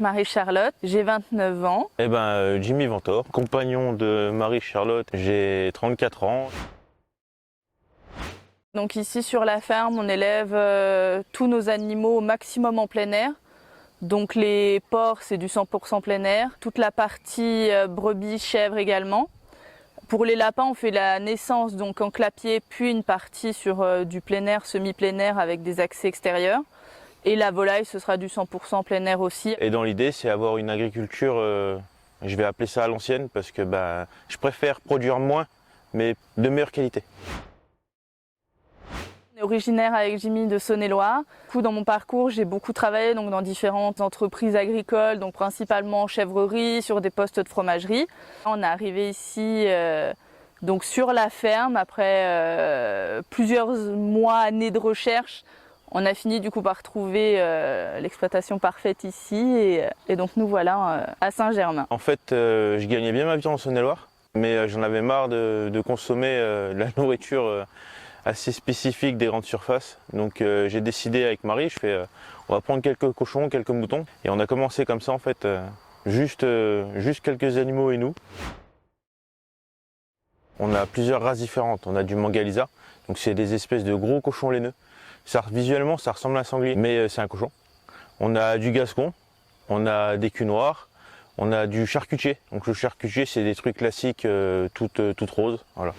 Marie-Charlotte, j'ai 29 ans. Jimmy Ventor, compagnon de Marie-Charlotte, j'ai 34 ans. Donc ici sur la ferme, on élève tous nos animaux au maximum en plein air. Donc les porcs, c'est du 100% plein air. Toute la partie brebis, chèvres également. Pour les lapins, on fait la naissance donc en clapier, puis une partie sur du plein air, semi-plein air avec des accès extérieurs. Et la volaille, ce sera du 100% plein air aussi. Et dans l'idée, c'est avoir une agriculture, je vais appeler ça à l'ancienne, parce que je préfère produire moins, mais de meilleure qualité. On est originaire avec Jimmy de Saône-et-Loire. Dans mon parcours, j'ai beaucoup travaillé donc, dans différentes entreprises agricoles, donc principalement en chèvrerie, sur des postes de fromagerie. On est arrivé ici donc sur la ferme après plusieurs mois, années de recherche. On a fini du coup par trouver l'exploitation parfaite ici et donc nous voilà à Saint-Germain. En fait, je gagnais bien ma vie en Saône-et-Loire, mais j'en avais marre de consommer de la nourriture assez spécifique des grandes surfaces. Donc j'ai décidé avec Marie, on va prendre quelques cochons, quelques moutons. Et on a commencé comme ça en fait, juste quelques animaux et nous. On a plusieurs races différentes. On a du Mangalitsa, donc c'est des espèces de gros cochons laineux. Visuellement, ça ressemble à un sanglier, mais c'est un cochon. On a du gascon, on a des culs noirs, on a du charcutier. Donc le charcutier, c'est des trucs classiques, toutes roses. Voilà.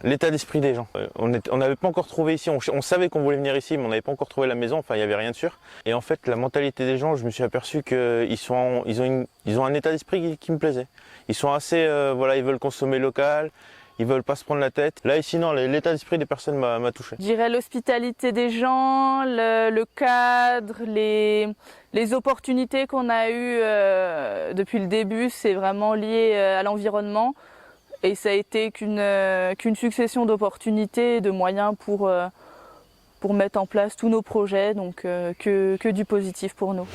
L'état d'esprit des gens. On n'avait pas encore trouvé ici, on savait qu'on voulait venir ici, mais on n'avait pas encore trouvé la maison, enfin il n'y avait rien de sûr. Et en fait, la mentalité des gens, je me suis aperçu qu'ils ont un état d'esprit qui me plaisait. Ils sont assez, ils veulent consommer local. Ils veulent pas se prendre la tête. Là, ici, non, l'état d'esprit des personnes m'a touché. Je dirais l'hospitalité des gens, le cadre, les opportunités qu'on a eues depuis le début, c'est vraiment lié à l'environnement. Et ça a été qu'une succession d'opportunités et de moyens pour mettre en place tous nos projets, donc que du positif pour nous.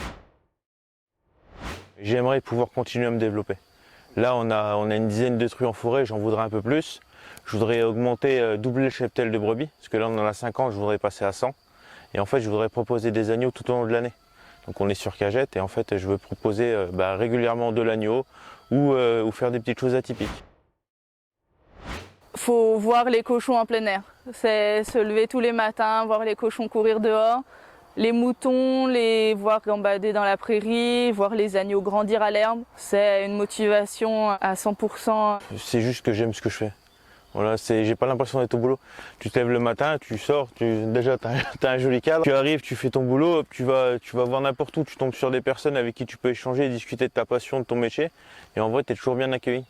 J'aimerais pouvoir continuer à me développer. Là, on a une dizaine de truies en forêt, j'en voudrais un peu plus. Je voudrais augmenter, doubler le cheptel de brebis, parce que là, on en a 50, je voudrais passer à 100. Et en fait, je voudrais proposer des agneaux tout au long de l'année. Donc on est sur cagette et en fait, je veux proposer régulièrement de l'agneau ou faire des petites choses atypiques. Faut voir les cochons en plein air. C'est se lever tous les matins, voir les cochons courir dehors. Les moutons, les voir gambader dans la prairie, voir les agneaux grandir à l'herbe, c'est une motivation à 100%. C'est juste que j'aime ce que je fais. Voilà, j'ai pas l'impression d'être au boulot. Tu te lèves le matin, tu sors, déjà tu as un joli cadre. Tu arrives, tu fais ton boulot, tu vas voir n'importe où, tu tombes sur des personnes avec qui tu peux échanger et discuter de ta passion, de ton métier. Et en vrai, tu es toujours bien accueilli.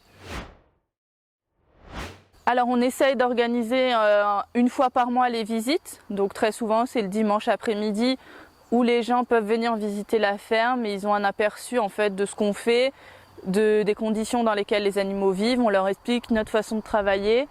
Alors on essaye d'organiser une fois par mois les visites, donc très souvent c'est le dimanche après-midi où les gens peuvent venir visiter la ferme et ils ont un aperçu en fait de ce qu'on fait, des conditions dans lesquelles les animaux vivent, on leur explique notre façon de travailler,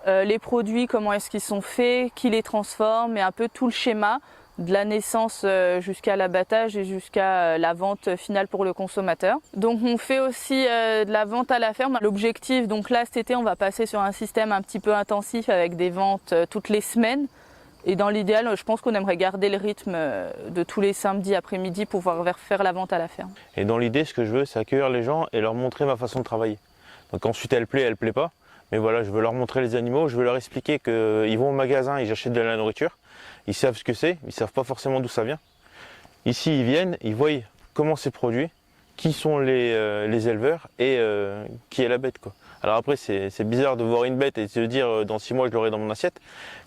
les produits, comment est-ce qu'ils sont faits, qui les transforme et un peu tout le schéma de la naissance jusqu'à l'abattage et jusqu'à la vente finale pour le consommateur. Donc on fait aussi de la vente à la ferme. L'objectif, donc là cet été on va passer sur un système un petit peu intensif avec des ventes toutes les semaines. Et dans l'idéal, je pense qu'on aimerait garder le rythme de tous les samedis après-midi pour pouvoir faire la vente à la ferme. Et dans l'idée, ce que je veux, c'est accueillir les gens et leur montrer ma façon de travailler. Donc ensuite elle plaît pas. Mais voilà, je veux leur montrer les animaux, je veux leur expliquer qu'ils vont au magasin, ils achètent de la nourriture. Ils savent ce que c'est, ils ne savent pas forcément d'où ça vient. Ici, ils viennent, ils voient comment c'est produit, qui sont les éleveurs et qui est la bête, quoi. Alors après, c'est bizarre de voir une bête et de se dire dans 6 mois, je l'aurai dans mon assiette.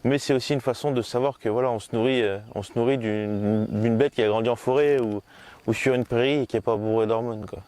Mais c'est aussi une façon de savoir que voilà, on se nourrit d'une bête qui a grandi en forêt ou sur une prairie et qui n'est pas bourrée d'hormones, quoi.